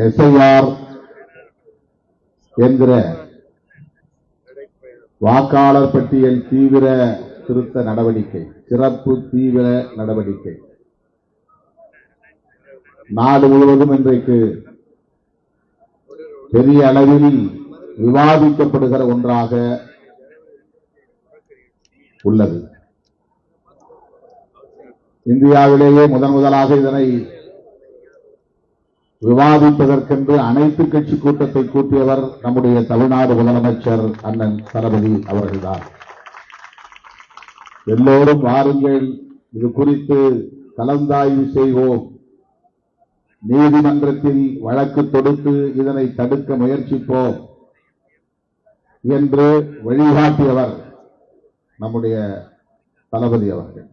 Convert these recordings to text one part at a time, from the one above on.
SIR என்கிற வாக்காளர் பட்டியல் தீவிர திருத்த நடவடிக்கை, சிறப்பு தீவிர நடவடிக்கை நாடு முழுவதும் இன்றைக்கு பெரிய அளவில் விவாதிக்கப்படுகிற ஒன்றாக உள்ளது. இந்தியாவிலேயே முதலாக இதனை விவாதிப்பதற்கென்று அனைத்து கட்சி கூட்டத்தை கூட்டியவர் நம்முடைய தமிழ்நாடு முதலமைச்சர் அண்ணன் தளபதி அவர்கள்தான். எல்லோரும் வாருங்கள், இது குறித்து கலந்தாய்வு செய்வோம், நீதிமன்றத்தில் வழக்கு தொடுத்து இதனை தடுக்க முயற்சிப்போம் என்று வழிகாட்டியவர் நம்முடைய தளபதி அவர்கள்.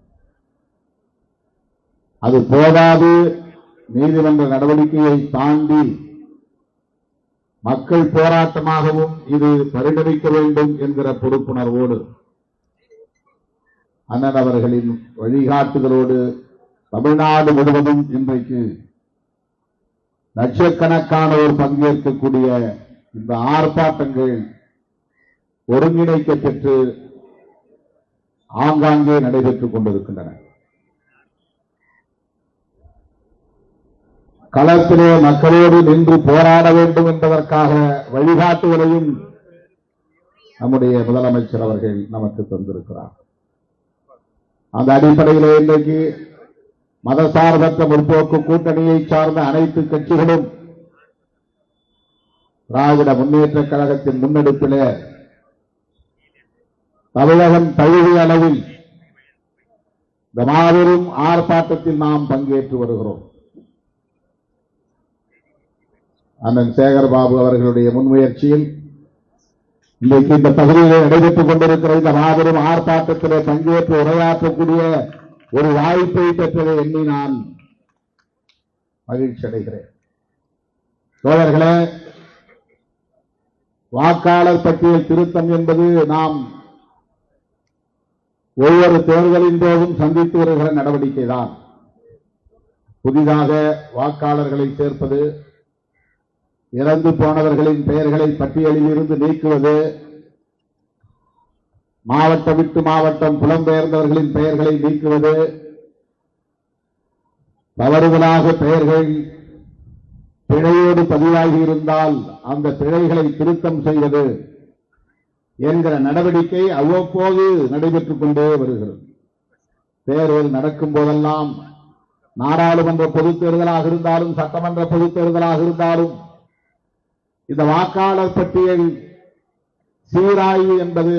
அது போதாது, நீதிமன்ற நடவடிக்கையை தாண்டி மக்கள் போராட்டமாகவும் இது பரிணமிக்க வேண்டும் என்கிற பொறுப்புணர்வோடு அண்ணன் அவர்களின் வழிகாட்டுதலோடு தமிழ்நாடு முழுவதும் இன்றைக்கு லட்சக்கணக்கானோர் பங்கேற்கக்கூடிய இந்த ஆர்ப்பாட்டங்கள் ஒருங்கிணைக்க பெற்று ஆங்காங்கே நடைபெற்றுக் கொண்டிருக்கின்றன. களத்திலே மக்களோடு நின்று போராட வேண்டும் என்பதற்காக வழிகாட்டுதலையும் நம்முடைய முதலமைச்சர் அவர்கள் நமக்கு தந்திருக்கிறார். அந்த அடிப்படையிலே இன்றைக்கு மதசார்பற்ற முற்போக்கு கூட்டணியை சார்ந்த அனைத்து கட்சிகளும் திராவிட முன்னேற்ற கழகத்தின் முன்னெடுப்பிலே தமிழகம் தழுவிய அளவில் இந்த மாபெரும் ஆர்ப்பாட்டத்தில் நாம் பங்கேற்று வருகிறோம். அண்ணன் சேகர்பாபு அவர்களுடைய முன்முயற்சியில் இன்றைக்கு இந்த பகுதியில் நடைபெற்றுக் கொண்டிருக்கிற இந்த மாபெரும் ஆர்ப்பாட்டத்திலே பங்கேற்று உரையாற்றக்கூடிய ஒரு வாய்ப்பை பெற்றதை எண்ணி நான் மகிழ்ச்சி அடைகிறேன். தோழர்களே, வாக்காளர் பட்டியல் திருத்தம் என்பது நாம் ஒவ்வொரு தேர்தலின் போதும் சந்தித்து வருகிற நடவடிக்கை தான். புதிதாக வாக்காளர்களை சேர்ப்பது, இறந்து போனவர்களின் பெயர்களை பட்டியலில் இருந்து நீக்குவது, மாவட்டம் விட்டு மாவட்டம் புலம்பெயர்ந்தவர்களின் பெயர்களை நீக்குவது, தவறுதலாக பெயர்கள் பிழையோடு பதிவாகி இருந்தால் அந்த பிழைகளை திருத்தம் செய்வது என்கிற நடவடிக்கை அவ்வப்போது நடைபெற்றுக் கொண்டே வருகிறது. தேர்தல் நடக்கும் போதெல்லாம், நாடாளுமன்ற பொதுத் தேர்தலாக இருந்தாலும் சட்டமன்ற பொதுத் தேர்தலாக இருந்தாலும், இந்த வாக்காளர் பட்டியல் சீராய்வு என்பது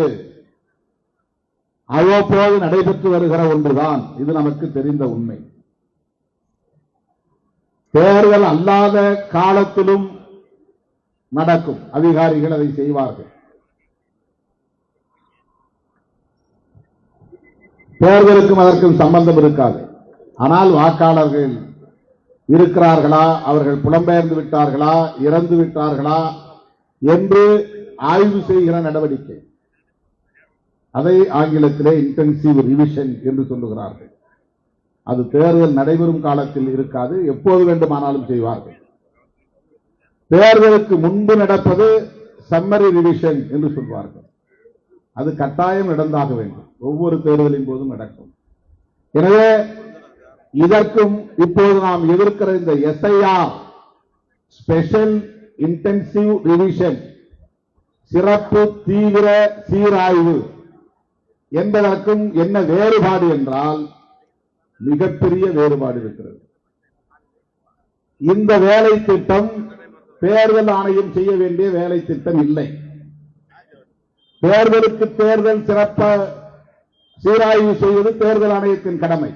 அவ்வப்போது நடைபெற்று வருகிற ஒன்றுதான். இது நமக்கு தெரிந்த உண்மை. தேர்தல் அல்லாத காலத்திலும் நடக்கும். அதிகாரிகள் அதை செய்வார்கள். தேர்தலுக்கும் அதற்கும் சம்பந்தம் இருக்காது. ஆனால் வாக்காளர்கள் இருக்கிறார்களா, அவர்கள் புலம்பெயர்ந்து விட்டார்களா, இறந்து விட்டார்களா என்று ஆய்வு செய்கிற நடவடிக்கை, அதை ஆங்கிலத்திலே இன்டென்சிவ் ரிவிஷன் என்று சொல்லுகிறார்கள். அது தேர்தல் நடைபெறும் காலத்தில் இருக்காது, எப்போது வேண்டுமானாலும் செய்வார்கள். தேர்தலுக்கு முன்பு நடப்பது சம்மரி ரிவிஷன் என்று சொல்வார்கள். அது கட்டாயம் நடந்தாக வேண்டும். ஒவ்வொரு தேர்தலின் போதும் நடக்கும். எனவே இதற்கும் இப்போது நாம் எதிர்க்கிற இந்த SIR, ஸ்பெஷல் இன்டென்சிவ் ரிவிஷன், சிறப்பு தீவிர சீராய்வு என்பதற்கும் என்ன வேறுபாடு என்றால், மிகப்பெரிய வேறுபாடு இருக்கிறது. இந்த வேலை திட்டம் தேர்தல் ஆணையம் செய்ய வேண்டிய வேலை திட்டம் இல்லை. தேர்தலுக்கு தேர்தல் சிறப்பு சீராய்வு செய்வது தேர்தல் ஆணையத்தின் கடமை.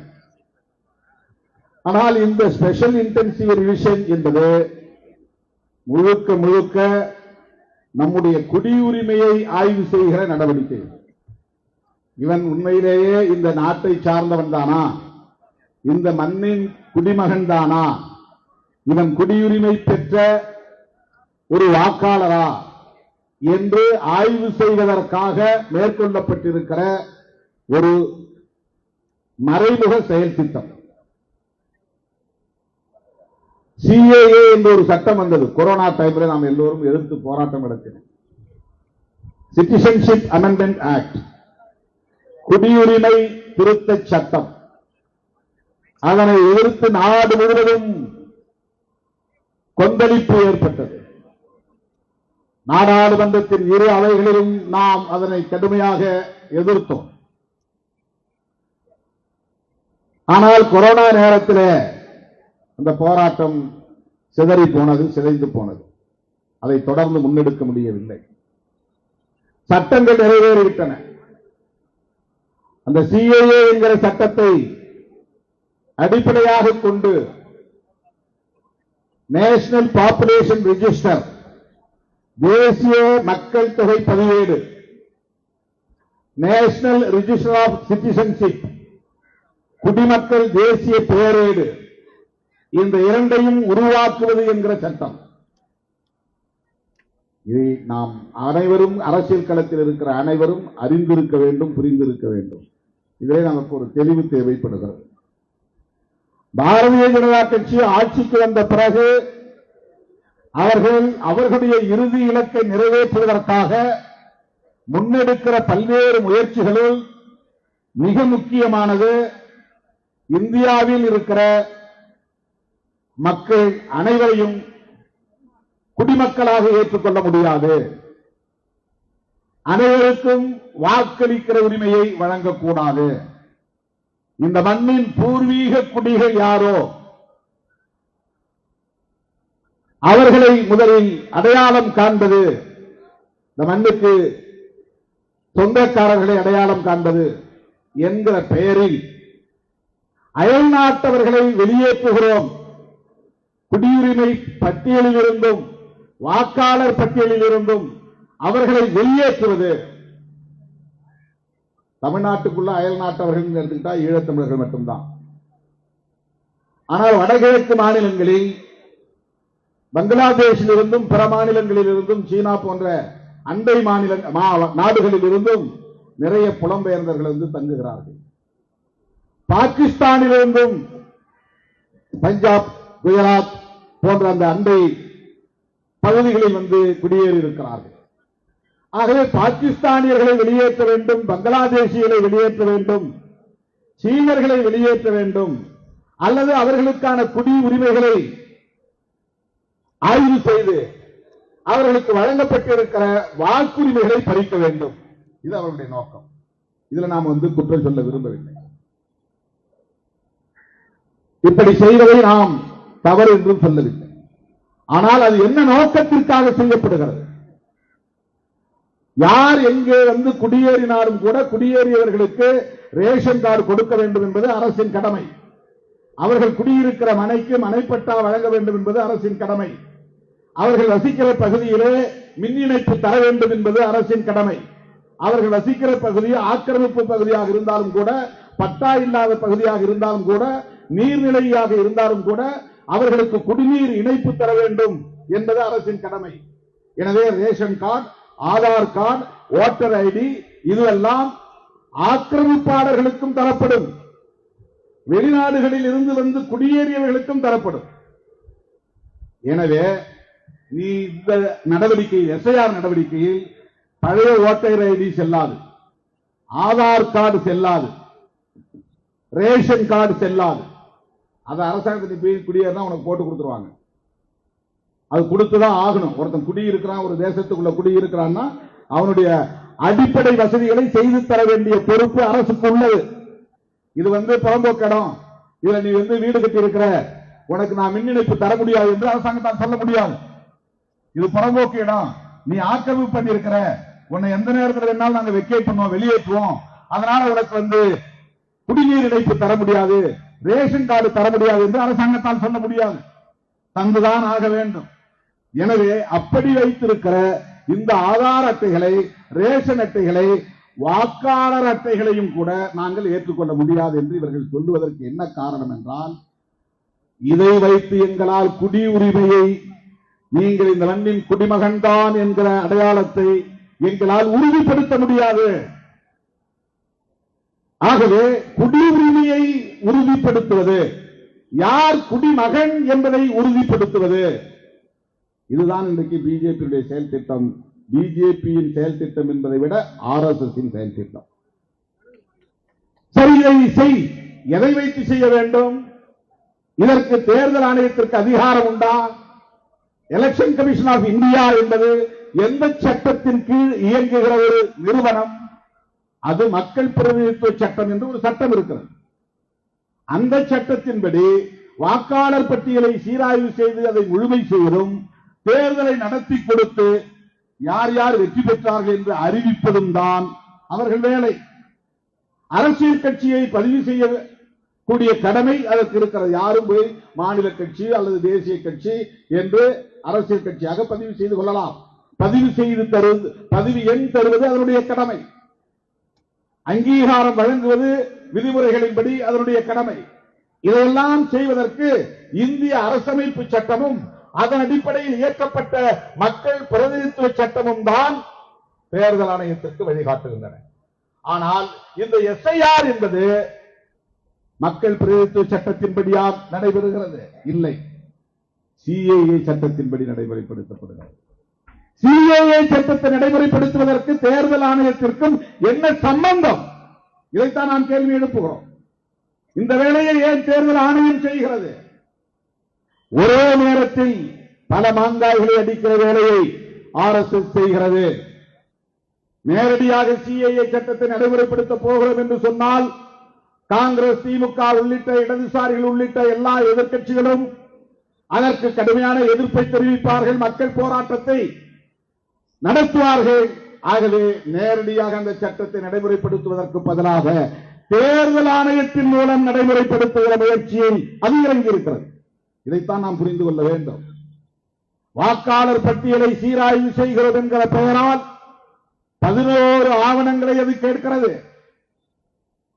ஆனால் இந்த ஸ்பெஷல் இன்டென்சிவ் ரிவிஷன் என்பது முழுக்க முழுக்க நம்முடைய குடியுரிமையை ஆய்வு செய்கிற நடவடிக்கை. இவன் உண்மையிலேயே இந்த நாட்டை சார்ந்தவன் தானா, இந்த மண்ணின் குடிமகன் தானா, இவன் குடியுரிமை பெற்ற ஒரு வாக்காளரா என்று ஆய்வு செய்வதற்காக மேற்கொள்ளப்பட்டிருக்கிற ஒரு மறைமுக செயல் திட்டம். சிஏஏ என்ற ஒரு சட்டம் வந்தது. கொரோனா டைம்ல நாம் எல்லோரும் எதிர்த்து போராட்டம் நடத்தினோம். சிட்டிசன்ஷிப் அமெண்ட்மெண்ட் ஆக்ட், குடியுரிமை திருத்த சட்டம். அதனை எதிர்த்து நாடு முழுவதும் கொந்தளிப்பு ஏற்பட்டது. நாடாளுமன்றத்தின் இரு அவைகளிலும் நாம் அதனை கடுமையாக எதிர்த்தோம். ஆனால் கொரோனா நேரத்தில் அந்த போராட்டம் சிதறி போனது, சிதைந்து போனது. அதை தொடர்ந்து முன்னெடுக்க முடியவில்லை. சட்டங்கள் நிறைவேறிவிட்டன. அந்த சிஏஏ என்கிற சட்டத்தை அடிப்படையாக கொண்டு நேஷனல் பாப்புலேஷன் ரெஜிஸ்டர், தேசிய மக்கள் தொகை பதிவேடு, நேஷனல் ரெஜிஸ்டர் ஆஃப் சிட்டிசன்ஷிப், குடிமக்கள் தேசிய பெயரேடு, இந்த இரண்டையும் உருவாக்குவது என்கிற சட்டம். இதை நாம் அனைவரும், அரசியல் களத்தில் இருக்கிற அனைவரும் அறிந்திருக்க வேண்டும், புரிந்திருக்க வேண்டும். இதிலே நமக்கு ஒரு தெளிவு தேவைப்படுகிறது. பாரதிய ஜனதா கட்சி ஆட்சிக்கு வந்த பிறகு அவர்களுடைய இறுதி இலக்கை நிறைவேற்றுவதற்காக முன்னெடுக்கிற பல்வேறு முயற்சிகளுள் மிக முக்கியமானது, இந்தியாவில் இருக்கிற மக்கள் அனைவரையும் குடிமக்களாக ஏற்றுக்கொள்ள முடியாது, அனைவருக்கும் வாக்களிக்கிற உரிமையை வழங்கக்கூடாது. இந்த மண்ணின் பூர்வீக குடிகள் யாரோ அவர்களை முதலில் அடையாளம் காண்பது, இந்த மண்ணுக்கு சொந்தக்காரர்களை அடையாளம் காண்பது என்கிற பெயரில் அயல் நாட்டவர்களை வெளியேற்றுகிறோம். குடியுரிமை பட்டியலில் இருந்தும் வாக்காளர் பட்டியலில் இருந்தும் அவர்களை வெளியேற்றுவது. தமிழ்நாட்டுக்குள்ள அயல் நாட்டவர்கள் எடுத்துக்கிட்டா ஈழத்தமிழர்கள் மட்டும்தான். ஆனால் வடகிழக்கு மாநிலங்களில், பங்களாதேஷில் இருந்தும் பிற மாநிலங்களில் இருந்தும், சீனா போன்ற அண்டை மாநில நாடுகளில் இருந்தும் நிறைய புலம்பெயர்ந்தவர்கள் வந்து தங்குகிறார்கள். பாகிஸ்தானிலிருந்தும் பஞ்சாப், குஜராத் போன்ற அந்த அண்டை பகுதிகளில் வந்து குடியேறி இருக்கிறார்கள். ஆகவே பாகிஸ்தானியர்களை வெளியேற்ற வேண்டும், பங்களாதேசிகளை வெளியேற்ற வேண்டும், சீனர்களை வெளியேற்ற வேண்டும், அல்லது அவர்களுக்கான குடி உரிமைகளை ஆய்வு செய்து அவர்களுக்கு வழங்கப்பட்டிருக்கிற வாக்குரிமைகளை பறிக்க வேண்டும். இது அவருடைய நோக்கம். இதுல நாம் வந்து குற்றம் சொல்ல விரும்பவில்லை. இப்படி செய்வதை நாம் தவறு என்றும் சொல்லவில்லை. ஆனால் அது என்ன நோக்கத்திற்காக செய்யப்படுகிறது? யார் எங்கே வந்து குடியேறினாலும் கூட குடியேறியவர்களுக்கு ரேஷன் கார்டு கொடுக்க வேண்டும் என்பது அரசின் கடமை. அவர்கள் குடியிருக்கிற மனைக்கு மனைப்பட்டா வழங்க வேண்டும் என்பது அரசின் கடமை. அவர்கள் வசிக்கிற பகுதியிலே மின் இணைப்பு தர வேண்டும் என்பது அரசின் கடமை. அவர்கள் வசிக்கிற பகுதி ஆக்கிரமிப்பு பகுதியாக இருந்தாலும் கூட, பட்டா இல்லாத பகுதியாக இருந்தாலும் கூட, நீர்நிலையாக இருந்தாலும் கூட அவர்களுக்கு குடிநீர் இணைப்பு தர வேண்டும் என்பது அரசின் கடமை. எனவே ration card, Aadhaar card, voter ID இதுவெல்லாம் ஆக்கிரமிப்பாளர்களுக்கும் தரப்படும், வெளிநாடுகளில் இருந்து வந்து குடியேறியவர்களுக்கும் தரப்படும். எனவே நீ இந்த நடவடிக்கையில், எஸ்ஐஆர் நடவடிக்கையில் பழைய ஓட்டர் ஐடி செல்லாது, ஆதார் கார்டு செல்லாது, ரேஷன் கார்டு செல்லாது. அது அரசாங்கத்துக்கு போய் குடியேறினா உனக்கு போட்டு கொடுத்துருவாங்க. அது கொடுத்துதான் ஆகணும். ஒருத்தன் குடியிருக்கிறான், ஒரு தேசத்துக்குள்ள குடியிருக்கிறான்னா அவனுடைய அடிப்படை வசதிகளை செய்து தர வேண்டிய பொறுப்பு அரசுக்கு உள்ளது. இது வந்து புறம்போக்கு இடம், இதுல நீ வந்து வீடு கட்டி இருக்கிற, உனக்கு நான் மின் இணைப்பு தர முடியாது என்று அரசாங்கத்தால் சொல்ல முடியாது. இது புறம்போக்கு இடம், நீ ஆக்கிரமிப்பு பண்ணி இருக்கிற, உன்னை எந்த நேரத்தில் வேணாலும் நாங்க வெக்கேட் பண்ணுவோம், வெளியேற்றுவோம், அதனால உனக்கு வந்து குடிநீர் இணைப்பு தர முடியாது, ரேஷன் கார்டு தர முடியாது என்று அரசாங்கத்தால் சொல்ல முடியாது. தந்துதான் ஆக வேண்டும். எனவே அப்படி வைத்திருக்கிற இந்த ஆதார் அட்டைகளை, ரேஷன் அட்டைகளை, வாக்காளர் அட்டைகளையும் கூட நாங்கள் ஏற்றுக்கொள்ள முடியாது என்று இவர்கள் சொல்லுவதற்கு என்ன காரணம் என்றால், இதை வைத்து எங்களால் குடியுரிமையை, நீங்கள் இந்த மண்ணின் குடிமகன்தான் என்கிற அடையாளத்தை எங்களால் உறுதிப்படுத்த முடியாது. ஆகவே குடியுரிமையை உறுதிப்படுத்துவது, யார் குடிமகன் என்பதை உறுதிப்படுத்துவது. இதுதான் இன்றைக்கு பிஜேபியுடைய செயல் திட்டம். பிஜேபியின் செயல் திட்டம் என்பதை விட RSS செயல் திட்டம். சரி, இதை செய். எதை வைத்து செய்ய வேண்டும்? இதற்கு தேர்தல் ஆணையத்திற்கு அதிகாரம் உண்டா? எலெக்ஷன் கமிஷன் ஆஃப் இந்தியா என்பது எந்த சட்டத்தின் கீழ் இயங்குகிற ஒரு நிறுவனம்? அது மக்கள் பிரதிநிதித்துவ சட்டம் என்று ஒரு சட்டம் இருக்கிறது. அந்த சட்டத்தின்படி வாக்காளர் பட்டியலை சீராய்வு செய்து அதை முழுமை செய்வதும், தேர்தலை நடத்தி கொடுத்து யார் யார் வெற்றி பெற்றார்கள் என்று அறிவிப்பதும் தான் அவர்கள் வேலை. அரசியல் கட்சியை பதிவு செய்யக்கூடிய கடமை அதற்கு இருக்கிறது. யாரும் போய் மாநில கட்சி அல்லது தேசிய கட்சி என்று அரசியல் கட்சியாக பதிவு செய்து கொள்ளலாம். பதிவு செய்து தருவது, பதிவு எண் தருவது அதனுடைய கடமை. அங்கீகாரம் வழங்குவது விதிமுறைகளின்படி அதனுடைய கடமை. இதையெல்லாம் செய்வதற்கு இந்திய அரசமைப்பு சட்டமும் அதன் அடிப்படையில் இயக்கப்பட்ட மக்கள் பிரதிநிதித்துவ சட்டமும் தான் தேர்தல் ஆணையத்திற்கு வழிகாட்டுகின்றன. ஆனால் இந்த SIR என்பது மக்கள் பிரதிநிதித்துவ சட்டத்தின்படியா நடைபெறுகிறது? இல்லை, CAA சட்டத்தின்படி நடைமுறைப்படுத்தப்படுகிறது. CAA சட்டத்தை நடைமுறைப்படுத்துவதற்கு தேர்தல் ஆணையத்திற்கும் என்ன சம்பந்தம்? இதைத்தான் நாம் கேள்வி எழுப்புகிறோம். இந்த வேலையை ஏன் தேர்தல் ஆணையம் செய்கிறது? ஒரே நேரத்தில் பல மாங்காய்களை அடிக்கிற வேலையை RSS செய்கிறது. நேரடியாக CAA சட்டத்தை நடைமுறைப்படுத்த போகிறோம் என்று சொன்னால் காங்கிரஸ், திமுக உள்ளிட்ட இடதுசாரிகள் உள்ளிட்ட எல்லா எதிர்க்கட்சிகளும் அதற்கு கடுமையான எதிர்ப்பை தெரிவிப்பார்கள், மக்கள் போராட்டத்தை நடத்துவார்கள். ஆகவே நேரடியாக அந்த சட்டத்தை நடைமுறைப்படுத்துவதற்கு பதிலாக தேர்தல் ஆணையத்தின் மூலம் நடைமுறைப்படுத்துகிற முயற்சியை அது இறங்கியிருக்கிறது. இதைத்தான் நாம் புரிந்து கொள்ள வேண்டும். வாக்காளர் பட்டியலை சீராய்வு செய்கிறது என்கிற பெயரால் 11 ஆவணங்களை அது கேட்கிறது.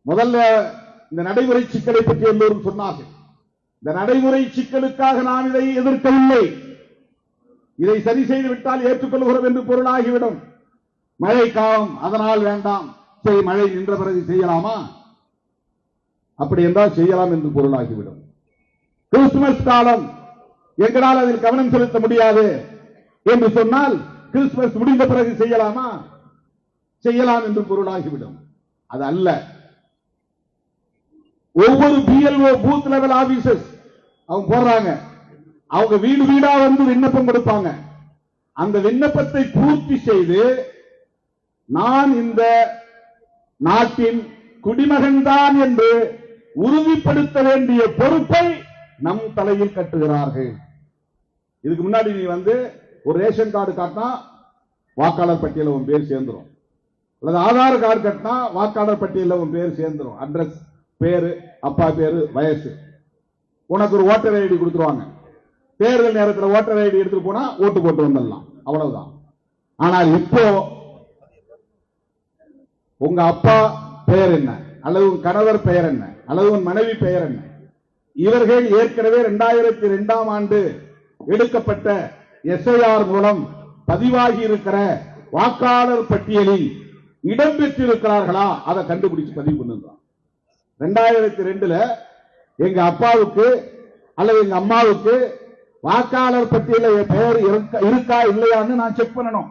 முதல்ல இந்த நடைமுறை சிக்கலை பற்றி எல்லோரும் சொன்னார்கள். இந்த நடைமுறை சிக்கலுக்காக நாம் இதை எதிர்க்கவில்லை. இதை சரி செய்து விட்டால் ஏற்றுக்கொள்கிறோம் என்று பொருளாகிவிடும். மழை காலம், அதனால் வேண்டாம். சரி, மழை நின்ற பிறகு செய்யலாமா? அப்படி என்றால் செய்யலாம் என்று பொருளாகிவிடும். கிறிஸ்துமஸ் காலம், எங்களால் அதில் கவனம் செலுத்த முடியாது என்று சொன்னால் கிறிஸ்துமஸ் முடிந்த பிறகு செய்யலாமா? செய்யலாம் என்று பொருளாகிவிடும். அது அல்ல. ஒவ்வொரு BLO பூத் லெவல் ஆபீசர்ஸ் அவங்க போடுறாங்க. அவங்க வீடு வீடா வந்து விண்ணப்பம் கொடுப்பாங்க. அந்த விண்ணப்பத்தை பூர்த்தி செய்து நான் இந்த நாட்டின் குடிமகன் தான் என்று உறுதிப்படுத்த வேண்டிய பொறுப்பை நம் தலையில் கட்டுகிறார்கள். இதுக்கு முன்னாடி நீ வந்து ஒரு ரேஷன் கார்டு காட்டினா வாக்காளர் பட்டியலில் உன் பேர் சேர்ந்துரும், அல்லது ஆதார் கார்டு கட்டினா வாக்காளர் பட்டியலில் உன் பேர் சேர்ந்துரும். அட்ரஸ், பேரு, அப்பா பேரு, வயசு. உனக்கு ஒரு ஓட்டர் ஐடி கொடுத்துருவாங்க. தேர்தல் நேரத்தில் ஓட்டர் ஐடி எடுத்துட்டு போனா ஓட்டு போட்டு வந்துடலாம், அவ்வளவுதான். ஆனால் இப்போ உங்க அப்பா பெயர் என்ன, அல்லது உன் கணவர் பெயர் என்ன, அல்லது உன் மனைவி பெயர் என்ன, இவர்கள் ஏற்கனவே 2002ஆம் ஆண்டு எடுக்கப்பட்ட SIR மூலம் பதிவாகி இருக்கிற வாக்காளர் பட்டியலில் இடம்பெற்றிருக்கிறார்களா அதை கண்டுபிடிச்சு பதிவு பண்ணுறான். 2002ல எங்க அப்பாவுக்கு அல்லது எங்க அம்மாவுக்கு வாக்காளர் பட்டியலில் பெயர் இருக்கா இல்லையான்னு நான் செக் பண்ணணும்.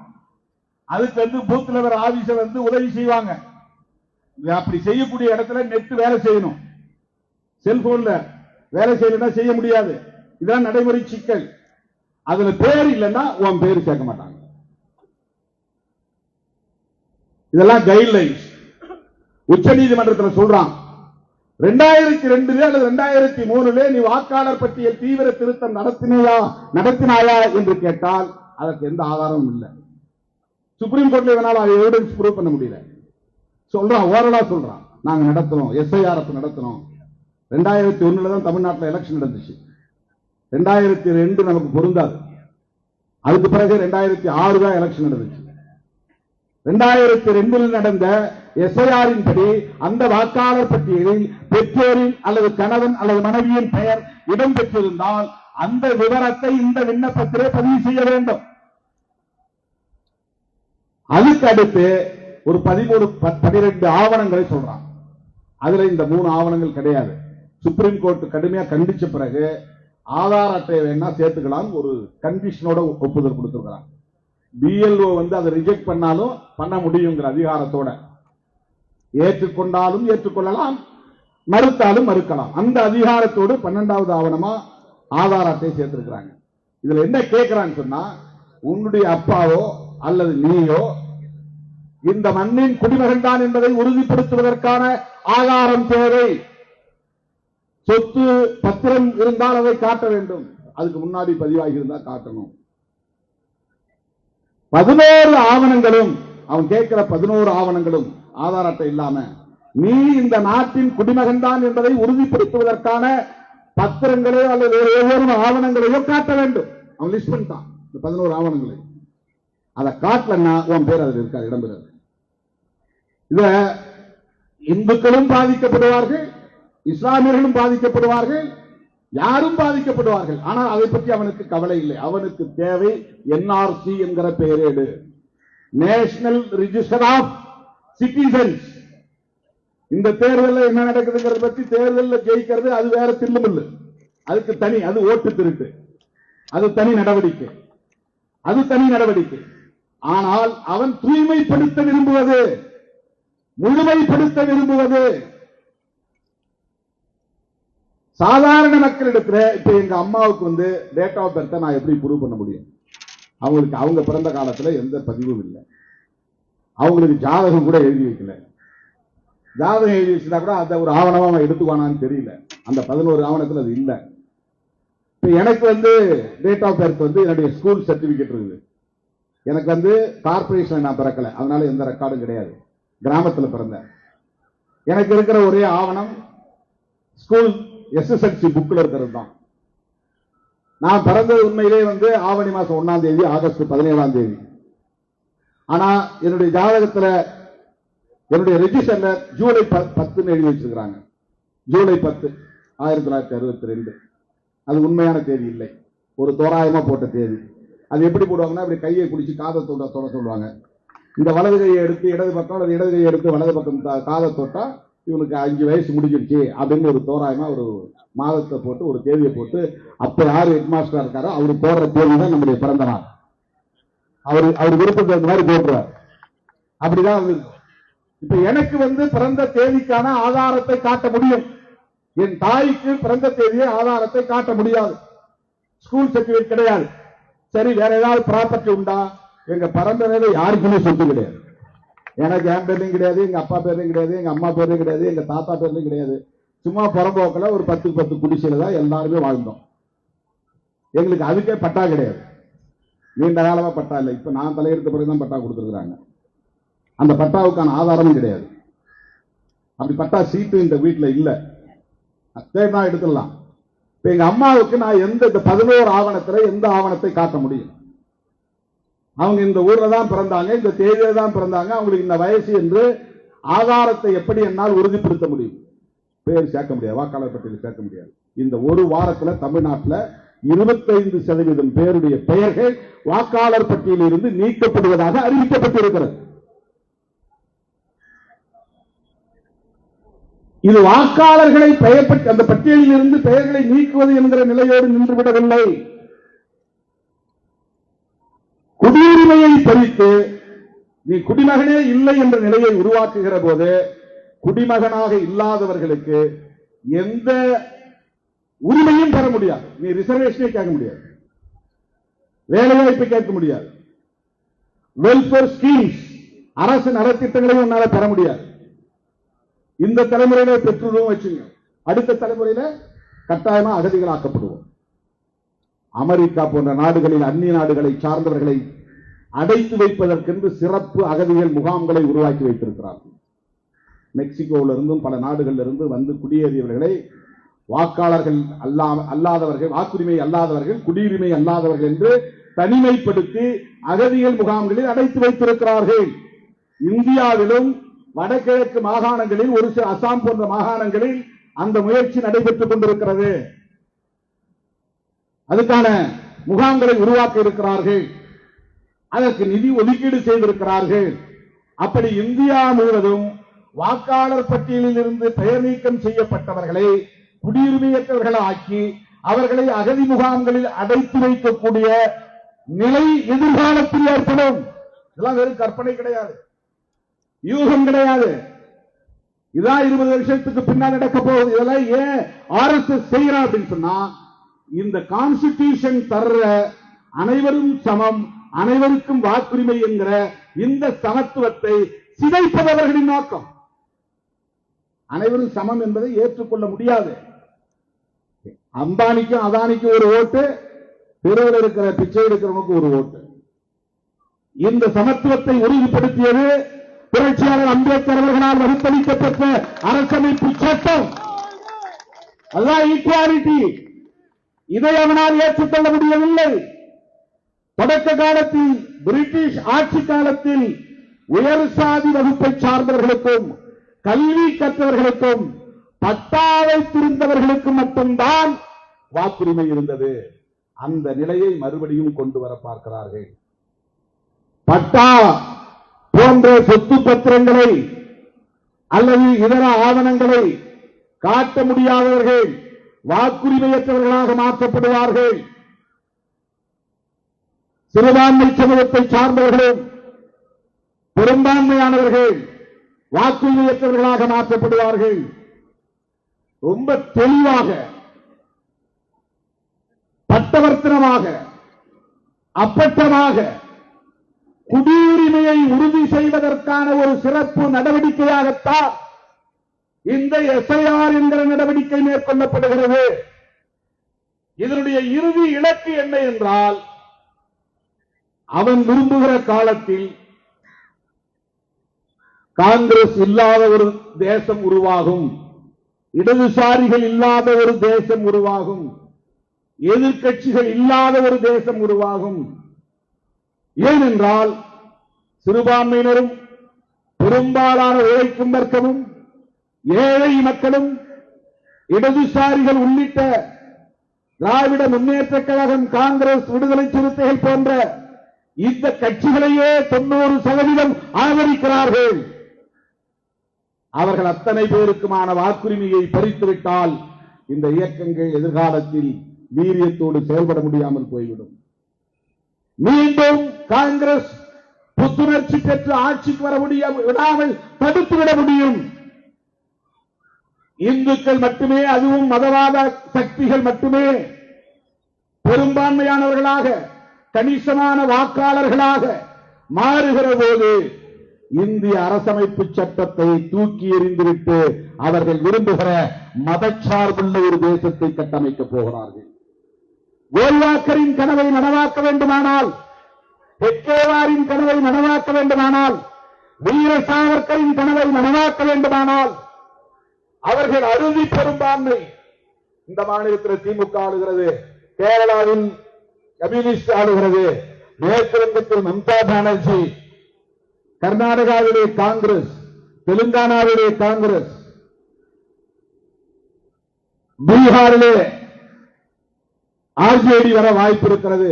அதுக்கு வந்து பூத் லெவல் ஆபீசர் வந்து உதவி செய்வாங்க. அப்படி செய்யக்கூடிய இடத்துல நெட் வேலை செய்யணும். செல்போன்ல வேலை செய்யலன்னா செய்ய முடியாது. இதுதான் நடைமுறை சிக்கல். அதுல பேர் இல்லைன்னா உன் பேர் சேர்க்க மாட்டாங்க. இதெல்லாம் கைட்லைன்ஸ் உச்ச நீதிமன்றத்தில் சொல்றான். 2002 அல்லது 2003 நீ வாக்காளர் பட்டியல் தீவிர திருத்தம் நடத்தினாயா என்று கேட்டால் அதற்கு எந்த ஆதாரமும் இல்லை. சுப்ரீம் கோர்ட்ல இதனால எவிடன்ஸ் ப்ரூவ் பண்ண முடியல. சொல்றான், ஓரலா சொல்றான், நாங்க நடத்தணும், SIR நடத்தணும். 2001 தான் தமிழ்நாட்டில் எலெக்ஷன் நடந்துச்சு. 2002 நமக்கு பொருந்தாது. அதுக்கு பிறகு 2006 தான் எலெக்ஷன் நடந்துச்சு. 2002 நடந்த SIR படி அந்த வாக்காளர் பட்டியலில் பெற்றோரின் அல்லது கணவன் அல்லது மனைவியின் பெயர் இடம்பெற்றிருந்தால் அந்த விவரத்தை இந்த விண்ணப்பத்திலே பதிவு செய்ய வேண்டும். அதுக்கு அடுத்து ஒரு 13-12 ஆவணங்களை சொல்றான். அதுல இந்த 3 ஆவணங்கள் கிடையாது. சுப்ரீம் கோர்ட் கடுமையா கண்டிச்ச பிறகு ஆதார் அட்டை வேணா சேர்த்துக்கலாம் ஒரு கண்டிஷனோட ஒப்புதல் கொடுத்திருக்கிறாங்க. பிஎல்ஓ அதை ரிஜெக்ட் பண்ணாலும் பண்ண முடியுங்கிற அதிகாரத்தோட ஏற்றுக்கொண்டாலும் ஏற்றுக்கொள்ளலாம், மறுத்தாலும் மறுக்கலாம். அந்த அதிகாரத்தோடு 12வது ஆவணமா ஆதார் அட்டை சேர்த்திருக்கிறாங்க. இதுல என்ன கேட்கிறான்னு சொன்னா, உன்னுடைய அப்பாவோ அல்லது நீயோ இந்த மண்ணின் குடிமகன் தான் என்பதை உறுதிப்படுத்துவதற்கான ஆதாரம் தேவை. சொத்து பத்திரம் இருந்தால் அதை காட்ட வேண்டும். அதுக்கு முன்னாடி பதிவாகி இருந்தா காட்டணும். 11 ஆவணங்களும் அவன் கேட்கிற 11 ஆவணங்களும் ஆதார் அட்டை இல்லாம நீ இந்த நாட்டின் குடிமகன் தான் என்பதை உறுதிப்படுத்துவதற்கான பத்திரங்களோ அல்லது ஒவ்வொரு ஆவணங்களையோ காட்ட வேண்டும். அவன் லிஸ்ட் பண்ணிட்டான் இந்த 11 ஆவணங்களை. அதை காட்டலன்னா உன் பேர் அதில் இருக்காது, இடம்பெறாது. இத இந்துக்களும் பாதிக்கப்படுவார்கள், இஸ்லாமியர்களும் பாதிக்கப்படுவார்கள், யாரும் பாதிக்கப்படுவார்கள். ஆனால் அதை பற்றி அவனுக்கு கவலை இல்லை. அவனுக்கு தேவை என்ஆர்சி என்கிற பெயரேடு, நேஷனல் ரிஜிஸ்டர் ஆஃப் சிட்டிசன்ஸ். இந்த தேர்தலில் என்ன நடக்குதுங்கிறத பற்றி, தேர்தலில் ஜெயிக்கிறது அது வேற தில்லுமில்லு, அதுக்கு தனி, அது ஓட்டு திருட்டு, அது தனி நடவடிக்கை, அது தனி நடவடிக்கை. ஆனால் அவன் தூய்மைப்படுத்த விரும்புவது, முழுமைப்படுத்த விரும்புவது சாதாரண மக்களிடத்துல. இப்ப எங்க அம்மாவுக்கு டேட் ஆஃப் பர்த் நான் எப்படி ப்ரூவ் பண்ண முடியும்? அவங்களுக்கு அவங்க பிறந்த காலத்துல எந்த பதிவும் இல்லை, அவங்களுக்கு ஜாதகம் கூட எழுதி வைக்கல. ஜாதகம் எழுதி வச்சுட்டா கூட அதை ஒரு ஆவணமா அவன் எடுத்துவானான்னு தெரியல. அந்த 11 ஆவணத்தில் அது இல்லை. இப்ப எனக்கு டேட் ஆஃப் பர்த் என்னுடைய ஸ்கூல் சர்டிபிகேட் இருக்குது. எனக்கு கார்பரேஷன் நான் பிறக்கல, அதனால எந்த ரெக்கார்டும் கிடையாது. கிராமத்தில் பிறந்தேன். எனக்கு இருக்கிற ஒரே ஆவணம் ஸ்கூல் எஸ்எஸ்எல்சி புக்ல இருக்கிறது தான். நான் பிறந்தது உண்மையிலே ஆவணி மாசம் 1ஆம் தேதி, ஆகஸ்ட் 17ஆம் தேதி. ஆனா என்னுடைய ஜாதகத்துல, என்னுடைய ரெஜிஸ்டர்ல ஜூலை 10 எழுதி வச்சிருக்கிறாங்க. ஜூலை 10, 1962. அது உண்மையான தேதி இல்லை, ஒரு தோராயமா போட்ட தேதி. அது எப்படி போடுவாங்கன்னா, அப்படி கையை குடிச்சு காதை தொட சொல்லுவாங்க. இந்த வலது கையை எடுத்து இடது பக்கம், அல்லது இடது கையை எடுத்து வலது பக்கம் காதை தொட்டா இவனுக்கு 5 வயசு முடிஞ்சிருச்சு அப்படின்னு ஒரு தோராயமா ஒரு மாதத்தை போட்டு, ஒரு தேதியை போட்டு, அப்ப யாரு ஹெட் மாஸ்டரா இருக்காரோ அவரு போடுற தேதி தான் நம்முடைய பிறந்த நாள். அவர் விருப்பத்தை அந்த மாதிரி போட்டுருவார். அப்படிதான் இப்ப எனக்கு பிறந்த தேதிக்கான ஆதாரத்தை காட்ட முடியும். என் தாய்க்கு பிறந்த தேதியை ஆதாரத்தை காட்ட முடியாது. ஸ்கூல் சர்டிபிகேட் கிடையாது. சரி, வேற ஏதாவது ப்ராப்பர்ட்டி உண்டா? எங்க பரம்பரையில யாருக்குமே சொத்து கிடையாது. எனக்கு என் பேர்லையும் கிடையாது, எங்க அப்பா பேர்லையும் கிடையாது, எங்க அம்மா பேர்லையும் கிடையாது, எங்க தாத்தா பேர்லையும் கிடையாது. சும்மா புறம்போக்கில் ஒரு 10 குடிசையில தான் எல்லாருமே வாழ்ந்தோம். எங்களுக்கு அதுக்கே பட்டா கிடையாது. நீண்ட காலமா பட்டா இல்லை. இப்ப நான் தலையெடுத்த பிறகுதான் பட்டா கொடுத்துருக்காங்க. அந்த பட்டாவுக்கான ஆதாரமும் கிடையாது. அப்படி பட்டா சீட்டு இந்த வீட்டுல இல்ல. தேடினா எடுத்துடலாம். இப்ப எங்க அம்மாவுக்கு நான் இந்த 11 ஆவணத்துல எந்த ஆவணத்தை காட்ட முடியும்? அவங்க இந்த ஊர்ல தான் பிறந்தாங்க, இந்த தேதியில தான் பிறந்தாங்க, அவங்களுக்கு இந்த வயசு என்று ஆதாரத்தை எப்படி என்னால் உறுதிப்படுத்த முடியும்? பேர் சேர்க்க முடியாது, வாக்காளர் பட்டியலில் சேர்க்க முடியாது. இந்த ஒரு வாரத்தில் தமிழ்நாட்டில் 25% பேருடைய பெயர்கள் வாக்காளர் பட்டியலில் இருந்து நீக்கப்படுவதாக அறிவிக்கப்பட்டிருக்கிறது. இது வாக்காளர்களை அந்த பட்டியலில் இருந்து பெயர்களை நீக்குவது என்கிற நிலையோடு நின்றுவிடவில்லை. குடியுரிமையை பறித்து நீ குடிமகனே இல்லை என்ற நிலையை உருவாக்குகிற போது குடிமகனாக இல்லாதவர்களுக்கு எந்த உரிமையும் பெற முடியாது. நீ ரிசர்வேஷனே கேட்க முடியாது, வேலைவாய்ப்பு கேட்க முடியாது, வெல்ஃபேர் ஸ்கீம்ஸ் அரசு நலத்திட்டங்களையும் உன்னால பெற முடியாது. இந்த தலைமுறையில பெற்றுள்ளோம் வச்சுங்க, அடுத்த தலைமுறையில கட்டாயமா அகதிகளாக்கப்படுவோம். அமெரிக்கா போன்ற நாடுகளில் அந்நிய நாடுகளை சார்ந்தவர்களை அடைத்து வைப்பதற்கென்று சிறப்பு அகதிகள் முகாம்களை உருவாக்கி வைத்திருக்கிறார்கள். மெக்சிகோவிலிருந்தும் பல நாடுகளில் இருந்து குடியேறியவர்களை வாக்காளர்கள் அல்லாதவர்கள், வாக்குரிமை அல்லாதவர்கள், குடியுரிமை அல்லாதவர்கள் என்று தனிமைப்படுத்தி அகதிகள் முகாம்களில் அடைத்து வைத்திருக்கிறார்கள். இந்தியாவிலும் வடகிழக்கு மாகாணங்களில், ஒரு சில அசாம் போன்ற மாகாணங்களில் அந்த முயற்சி நடைபெற்றுக் கொண்டிருக்கிறது. அதுக்கான முகாம்களை உருவாக்க இருக்கிறார்கள், அதற்கு நிதி ஒதுக்கீடு செய்திருக்கிறார்கள். அப்படி இந்தியா முழுவதும் வாக்காளர் பட்டியலில் இருந்து பெயர் நீக்கம் செய்யப்பட்டவர்களை குடியுரிமையற்றவர்கள் ஆக்கி அவர்களை அகதி முகாம்களில் அடைத்து வைக்கக்கூடிய நிலை எதிர்காலத்தில் ஏற்படும். இதெல்லாம் வெறும் கற்பனை கிடையாது, யூகம் கிடையாது. இதான் 20 வருஷத்துக்கு பின்னால் நடக்க போகுது. இதெல்லாம் ஏன் ஆர்எஸ்எஸ் செய்யறான் அப்படின்னு சொன்னா, இந்த கான்ஸ்டிடியூஷன் தர்ற அனைவரும் சமம், அனைவருக்கும் வாக்குரிமை என்கிற இந்த சமத்துவத்தை சிதைப்பவர்களின் நோக்கம். அனைவரும் சமம் என்பதை ஏற்றுக்கொள்ள முடியாது. அம்பானிக்கும் அதானிக்கும் ஒரு ஓட்டு, தெருவில் இருக்கிற பிச்சை எடுக்கிறவனுக்கு ஒரு ஓட்டு. இந்த சமத்துவத்தை உறுதிப்படுத்தியது புரட்சியாளர் அம்பேத்கர் அவர்களால் வகுத்தளிக்கப்பட்ட அரசமைப்பு சட்டம். அதுதான் ஈக்குவாலிட்டி. இதை அவனால் ஏற்றுக்கொள்ள முடியவில்லை. தொடக்க காலத்தில் பிரிட்டிஷ் ஆட்சி காலத்தில் உயர் சாதி வகுப்பை சார்ந்தவர்களுக்கும் கல்வி கற்றவர்களுக்கும் பட்டா வைத்திருந்தவர்களுக்கும் மட்டும்தான் வாக்குரிமை இருந்தது. அந்த நிலையை மறுபடியும் கொண்டு வர பார்க்கிறார்கள். பட்டா போன்ற சொத்து பத்திரங்களை அல்லது இதர ஆவணங்களை காட்ட முடியாதவர்கள் வாக்குரிமையற்றவர்களாக மாற்றப்படுவார்கள். சிறுபான்மை சமூகத்தை சார்ந்தவர்களும் பெரும்பான்மையானவர்கள் வாக்குரிமையற்றவர்களாக மாற்றப்படுவார்கள். ரொம்ப தெளிவாக, பட்டவர்த்தனமாக, அப்பட்டமாக குடியுரிமையை உறுதி செய்வதற்கான ஒரு சிறப்பு நடவடிக்கையாகத்தான் இந்த எஸ்ஐஆர் என்கிற நடவடிக்கை மேற்கொள்ளப்படுகிறது. இதனுடைய இறுதி இலக்கு என்ன என்றால், அவன் விரும்புகிற காலத்தில் காங்கிரஸ் இல்லாத ஒரு தேசம் உருவாகும், இடதுசாரிகள் இல்லாத ஒரு தேசம் உருவாகும், எதிர்க்கட்சிகள் இல்லாத ஒரு தேசம் உருவாகும். ஏனென்றால் சிறுபான்மையினரும் பெரும்பாலான உழைக்கும் வர்க்கமும் ஏழை மக்களும் இடதுசாரிகள் உள்ளிட்ட திராவிட முன்னேற்ற கழகம், காங்கிரஸ், விடுதலை சிறுத்தைகள் போன்ற இந்த கட்சிகளையே 90% ஆதரிக்கிறார்கள். அவர்கள் அத்தனை பேருக்குமான வாக்குரிமையை பறித்துவிட்டால் இந்த இயக்கங்கள் எதிர்காலத்தில் வீரியத்தோடு செயல்பட முடியாமல் போய்விடும். மீண்டும் காங்கிரஸ் புத்துணர்ச்சி பெற்று ஆட்சிக்கு வர விடாமல் தடுத்துவிட முடியும். இந்துக்கள் மட்டுமே, அதுவும் மதவாத சக்திகள் மட்டுமே பெரும்பான்மையானவர்களாக, கணிசமான வாக்காளர்களாக மாறுகிற போது இந்திய அரசமைப்பு சட்டத்தை தூக்கி எறிந்துவிட்டு அவர்கள் விரும்புகிற மதச்சார்புள்ள ஒரு தேசத்தை கட்டமைக்கப் போகிறார்கள். கோல்வாக்கரின் கனவை நனவாக்க வேண்டுமானால், ஹெட்கேவாரின் கனவை நனவாக்க வேண்டுமானால், வீர சாவர்கரின் கனவை நனவாக்க வேண்டுமானால் அவர்கள் அறுதி பெரும்பான்மை. இந்த மாநிலத்தில் திமுக ஆளுகிறது, கேரளாவில் கம்யூனிஸ்ட் ஆளுகிறது, மேற்கு வங்கத்தில் மம்தா பானர்ஜி, கர்நாடகாவிலே காங்கிரஸ், தெலுங்கானாவிலே காங்கிரஸ், பீகாரிலே ஆர்ஜேடி வர வாய்ப்பு இருக்கிறது,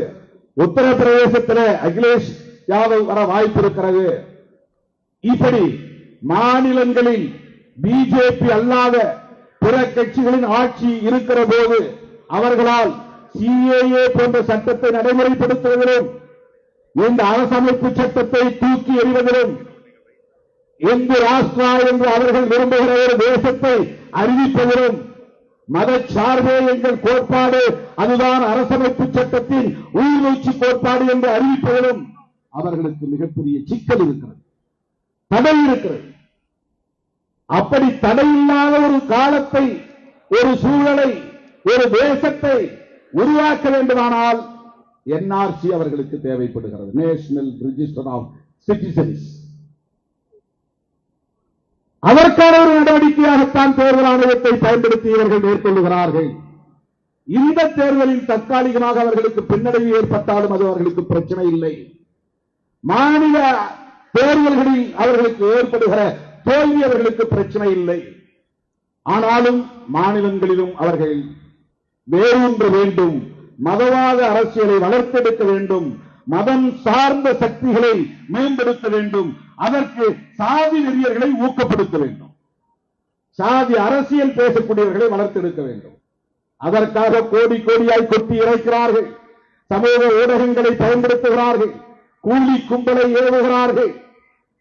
உத்தரப்பிரதேசத்தில் அகிலேஷ் யாதவ் வர வாய்ப்பு இருக்கிறது. இப்படி மாநிலங்களில் பிஜேபி அல்லாத பிற கட்சிகளின் ஆட்சி இருக்கிற போது அவர்களால் சிஏஏ போன்ற சட்டத்தை நடைமுறைப்படுத்துவதிலும், இந்த அரசமைப்பு சட்டத்தை தூக்கி எறிவதிலும், இந்து ராஷ்டிரா என்று அவர்கள் விரும்புகிற ஒரு தேசத்தை அறிவிப்பதிலும், மதச்சார்பே எங்கள் கோட்பாடு, அதுதான் அரசமைப்பு சட்டத்தின் உயிர்நூச்சி கோட்பாடு என்று அறிவிப்பதிலும் அவர்களுக்கு மிகப்பெரிய சிக்கல் இருக்கிறது, தடை இருக்கிறது. அப்படி தடையில்லாத ஒரு காலத்தை, ஒரு சூழலை, ஒரு தேசத்தை உருவாக்க வேண்டுமானால் என்ஆர்சி அவர்களுக்கு தேவைப்படுகிறது, நேஷனல் ரிஜிஸ்டர் ஆஃப் சிட்டிசன்ஸ். அதற்கான ஒரு நடவடிக்கையாகத்தான் தேர்தல் ஆணையத்தை பயன்படுத்தி இவர்கள் மேற்கொள்ளுகிறார்கள். இந்த தேர்தலில் தற்காலிகமாக அவர்களுக்கு பின்னடைவு ஏற்பட்டாலும் அது அவர்களுக்கு பிரச்சனை இல்லை. மாநில தேர்தல்களில் அவர்களுக்கு ஏற்படுகிற தோல்வி அவர்களுக்கு பிரச்சனை இல்லை. ஆனாலும் மாநிலங்களிலும் அவர்கள் வேரூன்ற வேண்டும், மதவாத அரசியலை வளர்த்தெடுக்க வேண்டும், மதம் சார்ந்த சக்திகளை மேம்படுத்த வேண்டும், அதற்கு சாதி வெறியர்களை ஊக்கப்படுத்த வேண்டும். சாதி அரசியல் பேசக்கூடியவர்களை வளர்த்தெடுக்க வேண்டும். அதற்காக கோடி கோடியாய் கொட்டி இறைக்கிறார்கள். சமூக ஊடகங்களை பயன்படுத்துகிறார்கள். கூலி கும்பலை ஏவுகிறார்கள்.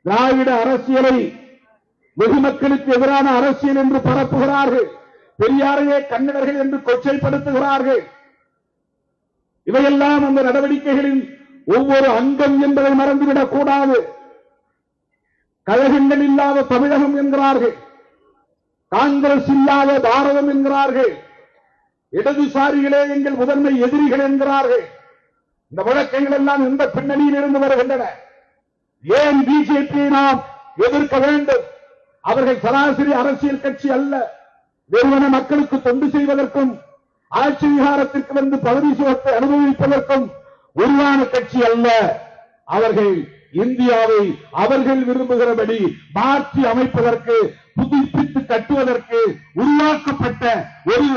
திராவிட அரசியலை வெகுமக்களுக்கு எதிரான அரசியல் என்று பரப்புகிறார்கள். பெரியாரையே கன்னடர்கள் என்று கொச்சைப்படுத்துகிறார்கள். இவையெல்லாம் அந்த நடவடிக்கைகளின் ஒவ்வொரு அங்கம் என்பதை மறந்துவிடக் கூடாது. கழகங்கள் இல்லாத தமிழகம் என்கிறார்கள். காங்கிரஸ் இல்லாத பாரதம் என்கிறார்கள். இடதுசாரிகளே எங்கள் முதன்மை எதிரிகள் என்கிறார்கள். இந்த வழக்கங்கள் எல்லாம் எந்த பின்னணியில் இருந்து வருகின்றன? ஏன் பிஜேபியை நாம் எதிர்க்க வேண்டும்? அவர்கள் சராசரி அரசியல் கட்சி அல்ல. வெறுமன மக்களுக்கு தொண்டு செய்வதற்கும் ஆட்சி அதிகாரத்திற்கு வந்து பதவி சுகத்தை அனுபவிப்பதற்கும் உருவான கட்சி அல்ல. அவர்கள் இந்தியாவை அவர்கள் விரும்புகிறபடி மாற்றி அமைப்பதற்கு, புதுப்பித்து கட்டுவதற்கு உருவாக்கப்பட்ட ஒரு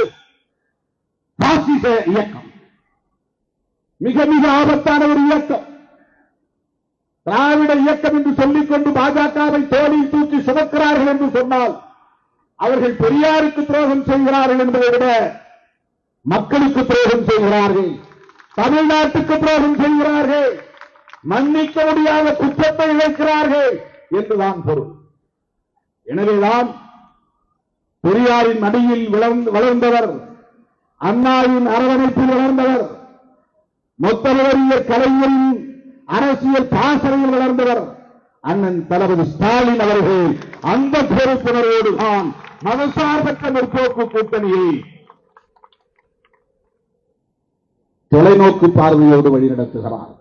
பாசிச இயக்கம். மிக மிக ஆபத்தான ஒரு இயக்கம். திராவிட இயக்கம் என்று சொல்லிக்கொண்டு பாஜகவை தோளில் தூக்கி சுமக்கிறார்கள் என்று சொன்னால் அவர்கள் பெரியாருக்கு துரோகம் செய்கிறார்கள் என்பதை விட மக்களுக்கு துரோகம் செய்கிறார்கள். தமிழ்நாட்டுக்கு துரோகம் செய்கிறார்கள். மன்னிக்க முடியாத குற்றத்தை இழைக்கிறார்கள் என்றுதான் பொருள். எனவேதான் பெரியாரின் மடியில் வளர்ந்தவர், அண்ணாவின் அரவணைப்பில் வளர்ந்தவர், மொத்தவரிய கலைஞரின் அரசியல் பாசறையில் வளர்ந்தவர் அண்ணன் தளபதி ஸ்டாலின் அவர்கள் அந்த பொறுப்புணர்வோடு தான் மதசார்பற்ற முற்போக்கு கூட்டணியை தொலைநோக்கு பார்வையோடு வழிநடத்துகிறார்.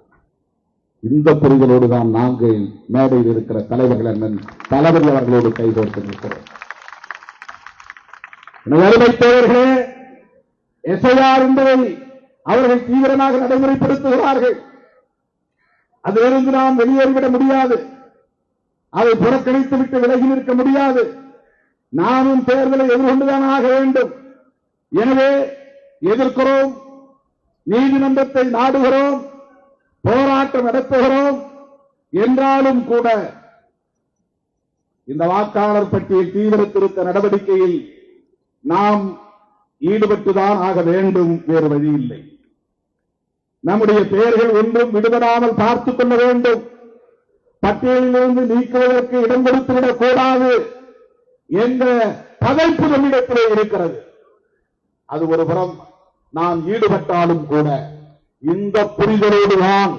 இந்த புரிதலோடு தான் நாங்கள் மேடையில் இருக்கிற தலைவர்கள் அண்ணன் தளபதி அவர்களோடு கைகோர்த்து நிற்கிறோம். அருமை தோழர்களே, எஸ்ஐஆர் என்பதை அவர்கள் தீவிரமாக நடைமுறைப்படுத்துகிறார்கள். அதிலிருந்து நாம் வெளியேறிவிட முடியாது. அதை புறக்கணித்து விட்டு விலகி நிற்க முடியாது. நாமும் தேர்தலை எதிர்கொண்டுதான் ஆக வேண்டும். எனவே எதிர்க்கிறோம், நீதிமன்றத்தை நாடுகிறோம், போராட்டம் நடத்துகிறோம். என்றாலும் கூட இந்த வாக்காளர் பட்டியல் தீவிர திருத்த நடவடிக்கையில் நாம் ஈடுபட்டுதான் ஆக வேண்டும். வேறு வழி இல்லை. நம்முடைய பெயர்கள் ஒன்றும் விடுபடாமல் பார்த்துக் கொள்ள வேண்டும். பட்டியலிலிருந்து நீக்குவதற்கு இடம் கொடுத்துவிடக் கூடாது என்ற பதைப்பு நம்மிடத்திலே இருக்கிறது. அது ஒரு புறம் நாம் ஈடுபட்டாலும் கூட இந்த புரிதலோடுதான்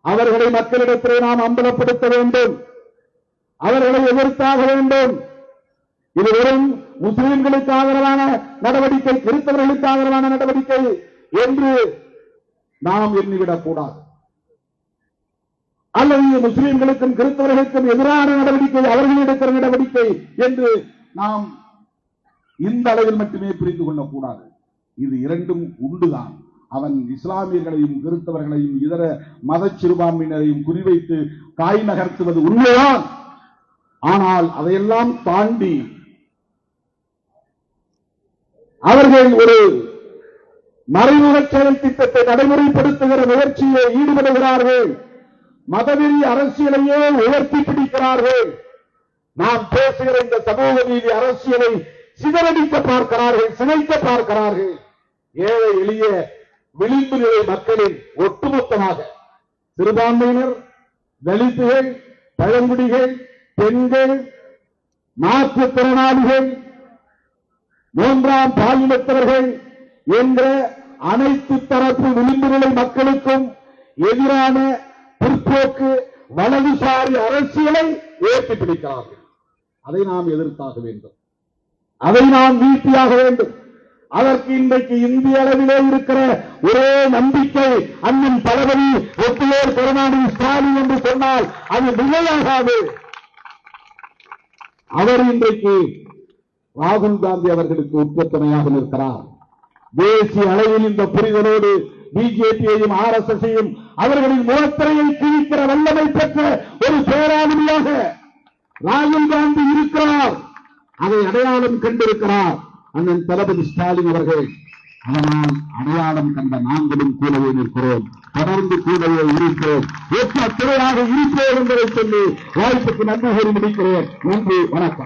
அவர்களை மக்களிடத்திலே நாம் அம்பலப்படுத்த வேண்டும். அவர்களை எதிர்த்தாக வேண்டும். இது வெறும் முஸ்லிம்களுக்கு ஆதரவான நடவடிக்கை, கிறிஸ்தவர்களுக்கு ஆதரவான நடவடிக்கை என்று நாம் எண்ணிவிடக் கூடாது. அல்லது முஸ்லிம்களுக்கும் கிறிஸ்தவர்களுக்கும் எதிரான நடவடிக்கை, அவர்கள் எடுக்கிற நடவடிக்கை என்று நாம் இந்த அளவில் மட்டுமே புரிந்து கொள்ளக்கூடாது. இது இரண்டும் உண்டுதான். அவன் இஸ்லாமியர்களையும் கிறிஸ்தவர்களையும் இதர மத சிறுபான்மையினரையும் குறிவைத்து காய் நகர்த்துவது உண்மைதான். ஆனால் அதையெல்லாம் தாண்டி அவர்கள் ஒரு மறைமுக செயல் திட்டத்தை நடைமுறைப்படுத்துகிற முயற்சியை ஈடுபடுகிறார்கள். மதவெறி அரசியலையே உயர்த்தி பிடிக்கிறார்கள். நாம் பேசுகிற இந்த சமூக நீதி அரசியலை சிதறடிக்க பார்க்கிறார்கள், சிதைக்க பார்க்கிறார்கள். ஏழை எளிய விளிம்பு நிலை மக்களின் ஒட்டுமொத்தமாக சிறுபான்மையினர், தலித்துகள், பழங்குடிகள், பெண்கள், மாற்றுத்திறனாளிகள், மூன்றாம் பாலினத்தவர்கள் என்ற அனைத்து தரப்பு விளிம்பு நிலை மக்களுக்கும் எதிரான பிற்போக்கு வலதுசாரி அரசியலை உயர்த்தி பிடிக்கிறார்கள். அதை நாம் எதிர்த்தாக வேண்டும். அதை நாம் வீழ்த்தியாக வேண்டும். அதற்கு இன்றைக்கு இந்திய அளவிலே இருக்கிற ஒரே நம்பிக்கை அண்ணன் தளபதி ஒப்புவேல் கருணாநிதி ஸ்டாலின் என்று சொன்னால் அது மிகையாகாது. அவர் இன்றைக்கு ராகுல் காந்தி அவர்களுக்கு உட்பத்தனையாக நிற்கிறார். தேசிய அளவில் இந்த புரிதலோடு பிஜேபியையும் RSSையும் அவர்களின் முகத்திரையை கிழிக்கிற வல்லமை பெற்ற ஒரு பேராளுமையாக ராகுல் காந்தி இருக்கிறார். அதை அடையாளம் கண்டிருக்கிறார் அண்ணன் தளபதி ஸ்டாலின் அவர்கள். அதனால் அடையாளம் கண்ட நாங்களும் கூடவே நிற்கிறோம், தொடர்ந்து கூடவே இருக்கிறோம், ஒற்ற துறையாக இருப்போம் என்பதை சொல்லி வாய்ப்புக்கு நன்றி கூறி முடிக்கிறேன். நன்றி, வணக்கம்.